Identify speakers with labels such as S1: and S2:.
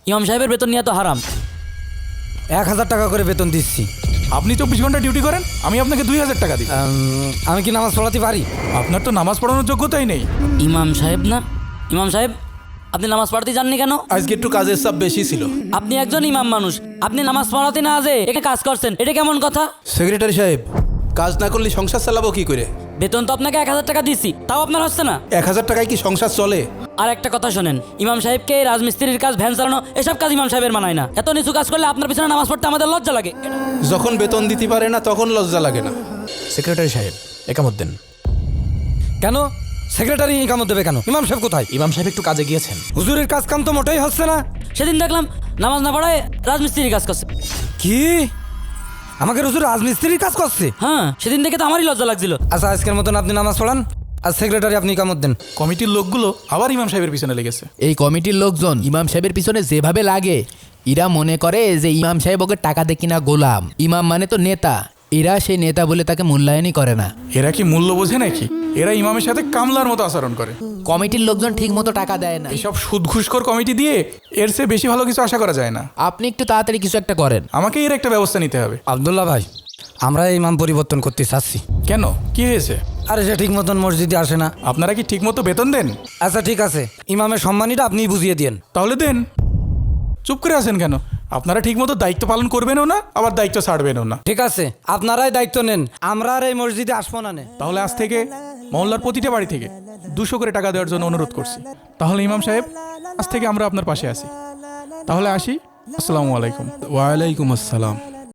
S1: ইমাম সাহেবের বেতন নিয়ে তো হারাম।
S2: 1000 টাকা করে বেতন দিচ্ছি।
S3: আপনি 24 ঘন্টা ডিউটি করেন, আমি আপনাকে 2000 টাকা দিই।
S2: আমি কি নামাজ পড়াতে পারি?
S3: আপনার তো নামাজ পড়ানোর যোগ্যতাই নেই।
S1: ইমাম সাহেব না? ইমাম সাহেব, আপনি নামাজ পড়াতে যাননি কেন?
S4: আজকে একটু কাজের চাপ বেশি ছিল।
S1: আপনি একজন ইমাম মানুষ, আপনি নামাজ পড়াতে না যে এখানে কাজ করছেন, এটা কেমন কথা?
S4: সেক্রেটারি সাহেব, কাজ না করলে সংসার চালাবো কি করে?
S1: বেতন তো আপনাকে 1000 টাকা দিচ্ছি, তাও আপনার হচ্ছে না।
S4: 1000 টাকায় কি সংসার চলে?
S1: আর একটা কথা শোনেন, ইমাম সাহেবকে এই রাজমিস্ত্রির কাজ, ভ্যান চালানো, এসব কাজ ইমাম সাহেবের মানায় না। এত নিচু কাজ করলে আপনার পিছনে নামাজ পড়তে আমাদের লজ্জা লাগে।
S4: যখন বেতন দিতে পারে না তখন লজ্জা লাগে না।
S5: সেক্রেটারি সাহেব একামত দেন।
S2: কেন সেক্রেটারি ইকামত দেবে কেন? ইমাম সাহেব কোথায়?
S5: ইমাম সাহেব একটু কাজে গিয়েছেন।
S2: হুজুরের কাজ কাম তো মোটেই হচ্ছে না।
S1: সেদিন দেখলাম নামাজ না পড়ায় রাজমিস্ত্রির কাজ করছে।
S2: কি আমাকে হুজুর রাজমিস্ত্রির কাজ করছে?
S1: হ্যাঁ, সেদিন দেখে তো আমারই লজ্জা লাগছিল।
S2: আচ্ছা, আজকের মতন আপনি নামাজ পড়ান, আর সেক্রেটারি আপনি ইকামত দেন।
S3: কমিটির লোকগুলো আবার ইমাম সাহেবের পিছনে লেগেছে।
S6: এই কমিটির লোকজন ইমাম সাহেবের পিছনে যেভাবে লাগে, এরা মনে করে যে ইমাম সাহেব ওকে টাকা দিয়ে কিনা গোলাম। ইমাম মানে তো নেতা, এরা সেই নেতা বলে তাকে মূল্যায়নই করে না।
S3: এরা কি মূল্য বোঝে নাকি? এরা ইমামের সাথে কামলার মতো আচরণ করে।
S6: কমিটির লোকজন ঠিক মতো টাকা দেয় না।
S3: এইসব সুদ ঘুষখোর কমিটি দিয়ে এর চেয়ে বেশি ভালো কিছু আশা করা যায় না।
S6: আপনি একটু তাড়াতাড়ি কিছু একটা করেন।
S3: আমাকে এর একটা ব্যবস্থা নিতে হবে।
S2: আব্দুল্লাহ ভাই, আমরা ইমাম পরিবর্তন করতে চাচ্ছি।
S3: কেন, কি হয়েছে?
S2: আরে সে ঠিক মতন মসজিদে আসে না।
S3: আপনারা কি ঠিক মতো বেতন দেন?
S2: আচ্ছা ঠিক আছে, ইমামের সম্মানীটা আপনিই বুঝিয়ে দিন।
S3: তাহলে দেন। চুপ করে আছেন কেন? আপনারা ঠিক মতো দায়িত্ব পালন করবেনও না, আবার দায়িত্ব ছাড়বেনও না।
S2: ঠিক আছে, আপনারাই দায়িত্ব নেন, আমরা আর এই মসজিদে আসবো না।
S3: তাহলে আজ থেকে মহল্লার প্রতিটা বাড়ি থেকে 200 করে টাকা দেওয়ার জন্য অনুরোধ করছি। তাহলে ইমাম সাহেব, আজ থেকে আমরা আপনার পাশে আছি। তাহলে আসি। আসসালামু আলাইকুম।
S4: ওয়ালাইকুম আসসালাম।